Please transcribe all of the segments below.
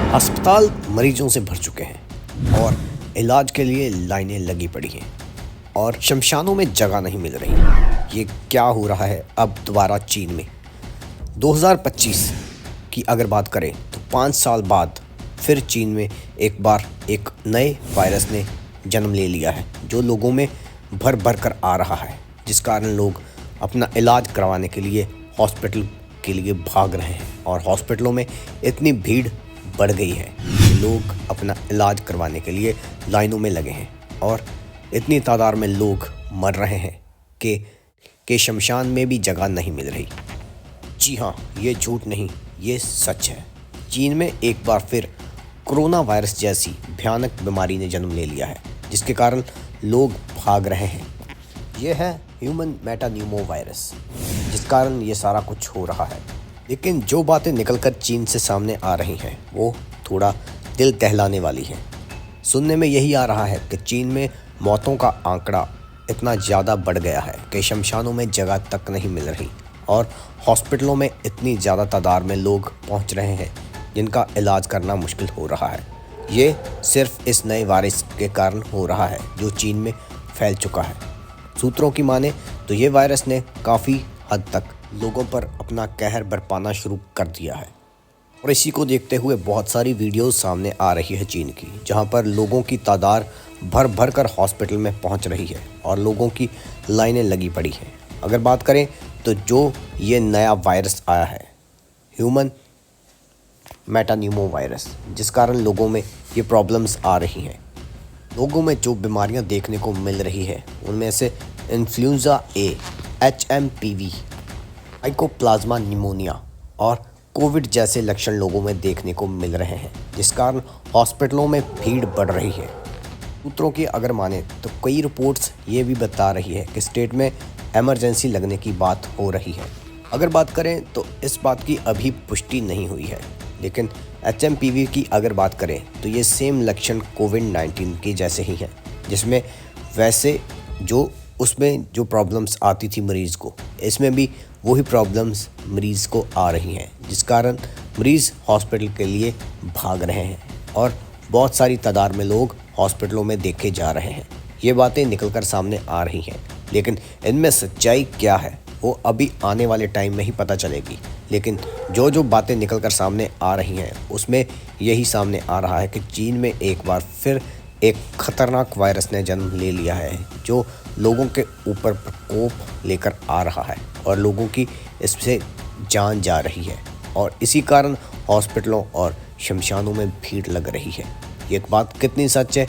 अस्पताल मरीजों से भर चुके हैं और इलाज के लिए लाइनें लगी पड़ी हैं और शमशानों में जगह नहीं मिल रही। ये क्या हो रहा है अब दोबारा चीन में? 2025 की अगर बात करें तो 5 साल बाद फिर चीन में एक बार एक नए वायरस ने जन्म ले लिया है जो लोगों में भर भर कर आ रहा है, जिस कारण लोग अपना इलाज करवाने के लिए हॉस्पिटल के लिए भाग रहे हैं और हॉस्पिटलों में इतनी भीड़ बढ़ गई है कि लोग अपना इलाज करवाने के लिए लाइनों में लगे हैं और इतनी तादाद में लोग मर रहे हैं कि शमशान में भी जगह नहीं मिल रही। जी हाँ, ये झूठ नहीं, ये सच है। चीन में एक बार फिर कोरोना वायरस जैसी भयानक बीमारी ने जन्म ले लिया है, जिसके कारण लोग भाग रहे हैं। ये है ह्यूमन मेटान्यूमो वायरस, जिस कारण ये सारा कुछ हो रहा है। लेकिन जो बातें निकलकर चीन से सामने आ रही हैं वो थोड़ा दिल दहलाने वाली हैं। सुनने में यही आ रहा है कि चीन में मौतों का आंकड़ा इतना ज़्यादा बढ़ गया है कि शमशानों में जगह तक नहीं मिल रही और हॉस्पिटलों में इतनी ज़्यादा तादाद में लोग पहुंच रहे हैं जिनका इलाज करना मुश्किल हो रहा है। ये सिर्फ इस नए वायरस के कारण हो रहा है जो चीन में फैल चुका है। सूत्रों की माने तो ये वायरस ने काफ़ी हद तक लोगों पर अपना कहर बरपाना शुरू कर दिया है और इसी को देखते हुए बहुत सारी वीडियोस सामने आ रही है चीन की, जहां पर लोगों की तादाद भर भर कर हॉस्पिटल में पहुंच रही है और लोगों की लाइनें लगी पड़ी हैं। अगर बात करें तो जो ये नया वायरस आया है ह्यूमन मेटान्यूमो वायरस, जिस कारण लोगों में ये प्रॉब्लम्स आ रही हैं। लोगों में जो बीमारियां देखने को मिल रही है उनमें से इन्फ्लुएंजा ए, HMPV, माइकोप्लाज्मा निमोनिया और कोविड जैसे लक्षण लोगों में देखने को मिल रहे हैं, जिस कारण हॉस्पिटलों में भीड़ बढ़ रही है। सूत्रों की अगर माने तो कई रिपोर्ट्स ये भी बता रही है कि स्टेट में इमरजेंसी लगने की बात हो रही है। अगर बात करें तो इस बात की अभी पुष्टि नहीं हुई है, लेकिन HMPV की अगर बात करें तो ये सेम लक्षण कोविड-19 के जैसे ही हैं, जिसमें वैसे उसमें जो प्रॉब्लम्स आती थी मरीज़ को, इसमें भी वही प्रॉब्लम्स मरीज़ को आ रही हैं, जिस कारण मरीज़ हॉस्पिटल के लिए भाग रहे हैं और बहुत सारी तादाद में लोग हॉस्पिटलों में देखे जा रहे हैं। ये बातें निकलकर सामने आ रही हैं, लेकिन इनमें सच्चाई क्या है वो अभी आने वाले टाइम में ही पता चलेगी। लेकिन जो बातें निकलकर सामने आ रही हैं उसमें यही सामने आ रहा है कि चीन में एक बार फिर एक खतरनाक वायरस ने जन्म ले लिया है जो लोगों के ऊपर प्रकोप लेकर आ रहा है और लोगों की इससे जान जा रही है और इसी कारण हॉस्पिटलों और शमशानों में भीड़ लग रही है। ये बात कितनी सच है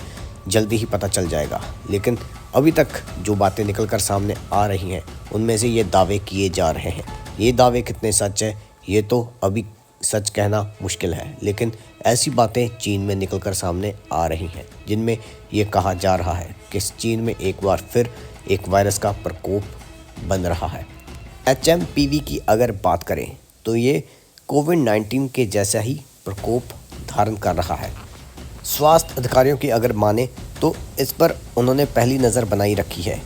जल्दी ही पता चल जाएगा, लेकिन अभी तक जो बातें निकलकर सामने आ रही हैं उनमें से ये दावे किए जा रहे हैं। ये दावे कितने सच है ये तो अभी सच कहना मुश्किल है, लेकिन ऐसी बातें चीन में निकलकर सामने आ रही हैं जिनमें ये कहा जा रहा है कि चीन में एक बार फिर एक वायरस का प्रकोप बन रहा है। HMPV की अगर बात करें तो ये कोविड-19 के जैसा ही प्रकोप धारण कर रहा है। स्वास्थ्य अधिकारियों की अगर माने तो इस पर उन्होंने पहली नज़र बनाई रखी है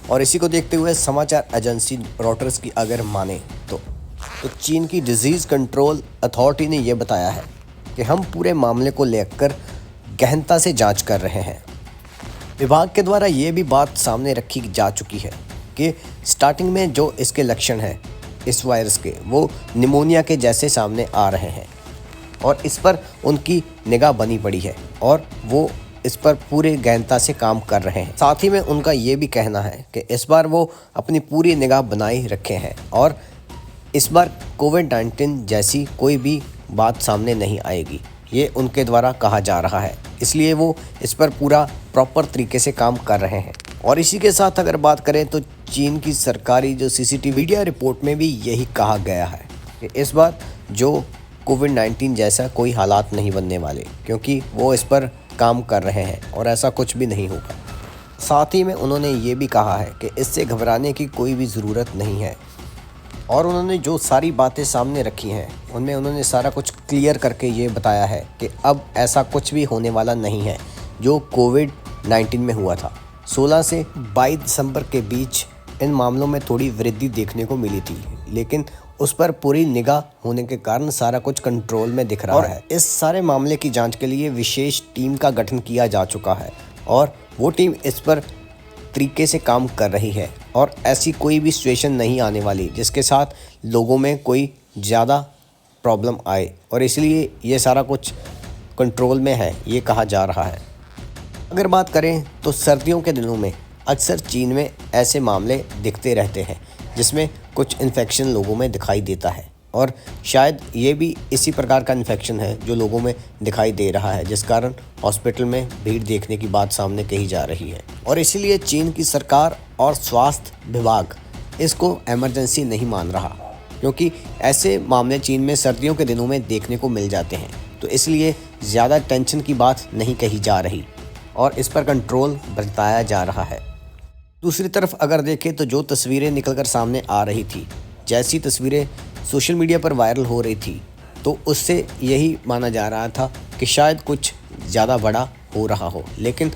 और इसी को देखते हुए समाचार एजेंसी रॉयटर्स की अगर माने तो चीन की डिजीज़ कंट्रोल अथॉरिटी ने यह बताया है कि हम पूरे मामले को लेकर गहनता से जांच कर रहे हैं। विभाग के द्वारा ये भी बात सामने रखी जा चुकी है कि स्टार्टिंग में जो इसके लक्षण हैं इस वायरस के वो निमोनिया के जैसे सामने आ रहे हैं और इस पर उनकी निगाह बनी पड़ी है और वो इस पर पूरे गहनता से काम कर रहे हैं। साथ ही में उनका ये भी कहना है कि इस बार वो अपनी पूरी निगाह बनाए रखे हैं और इस बार कोविड-19 जैसी कोई भी बात सामने नहीं आएगी, ये उनके द्वारा कहा जा रहा है। इसलिए वो इस पर पूरा प्रॉपर तरीके से काम कर रहे हैं। और इसी के साथ अगर बात करें तो चीन की सरकारी जो CCTV मीडिया रिपोर्ट में भी यही कहा गया है कि इस बार जो कोविड-19 जैसा कोई हालात नहीं बनने वाले, क्योंकि वो इस पर काम कर रहे हैं और ऐसा कुछ भी नहीं होगा। साथ ही में उन्होंने ये भी कहा है कि इससे घबराने की कोई भी ज़रूरत नहीं है और उन्होंने जो सारी बातें सामने रखी हैं उनमें उन्होंने सारा कुछ क्लियर करके ये बताया है कि अब ऐसा कुछ भी होने वाला नहीं है जो कोविड-19 में हुआ था। 16 से 22 दिसंबर के बीच इन मामलों में थोड़ी वृद्धि देखने को मिली थी, लेकिन उस पर पूरी निगाह होने के कारण सारा कुछ कंट्रोल में दिख रहा है। इस सारे मामले की जांच के लिए विशेष टीम का गठन किया जा चुका है और वो टीम इस पर तरीके से काम कर रही है और ऐसी कोई भी सिचुएशन नहीं आने वाली जिसके साथ लोगों में कोई ज़्यादा प्रॉब्लम आए और इसलिए ये सारा कुछ कंट्रोल में है, ये कहा जा रहा है। अगर बात करें तो सर्दियों के दिनों में अक्सर चीन में ऐसे मामले दिखते रहते हैं जिसमें कुछ इन्फेक्शन लोगों में दिखाई देता है और शायद ये भी इसी प्रकार का इन्फेक्शन है जो लोगों में दिखाई दे रहा है, जिस कारण हॉस्पिटल में भीड़ देखने की बात सामने कही जा रही है। और इसीलिए चीन की सरकार और स्वास्थ्य विभाग इसको इमरजेंसी नहीं मान रहा, क्योंकि ऐसे मामले चीन में सर्दियों के दिनों में देखने को मिल जाते हैं, तो इसलिए ज़्यादा टेंशन की बात नहीं कही जा रही और इस पर कंट्रोल बरताया जा रहा है। दूसरी तरफ अगर देखें तो जो तस्वीरें निकलकर सामने आ रही थी, जैसी तस्वीरें सोशल मीडिया पर वायरल हो रही थी, तो उससे यही माना जा रहा था कि शायद कुछ ज़्यादा बड़ा हो रहा हो। लेकिन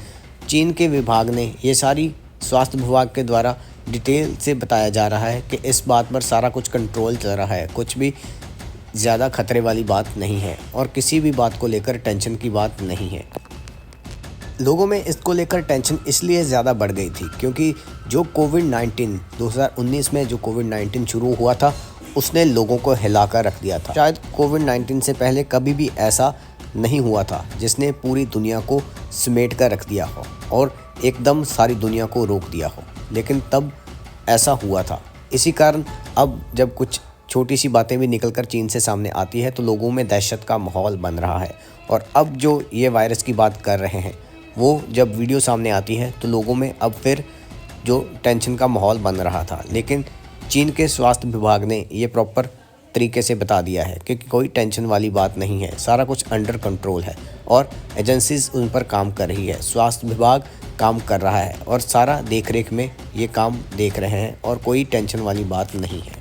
चीन के विभाग ने ये सारी स्वास्थ्य विभाग के द्वारा डिटेल से बताया जा रहा है कि इस बात पर सारा कुछ कंट्रोल चल रहा है, कुछ भी ज़्यादा खतरे वाली बात नहीं है और किसी भी बात को लेकर टेंशन की बात नहीं है। लोगों में इसको लेकर टेंशन इसलिए ज़्यादा बढ़ गई थी क्योंकि जो कोविड-19 2019 में जो कोविड-19 शुरू हुआ था उसने लोगों को हिलाकर रख दिया था। शायद कोविड-19 से पहले कभी भी ऐसा नहीं हुआ था जिसने पूरी दुनिया को समेट कर रख दिया हो और एकदम सारी दुनिया को रोक दिया हो, लेकिन तब ऐसा हुआ था। इसी कारण अब जब कुछ छोटी सी बातें भी निकलकर चीन से सामने आती है तो लोगों में दहशत का माहौल बन रहा है और अब जो ये वायरस की बात कर रहे हैं वो जब वीडियो सामने आती है तो लोगों में अब फिर जो टेंशन का माहौल बन रहा था, लेकिन चीन के स्वास्थ्य विभाग ने ये प्रॉपर तरीके से बता दिया है कि कोई टेंशन वाली बात नहीं है, सारा कुछ अंडर कंट्रोल है और एजेंसीज उन पर काम कर रही है, स्वास्थ्य विभाग काम कर रहा है और सारा देख रेख में ये काम देख रहे हैं और कोई टेंशन वाली बात नहीं है।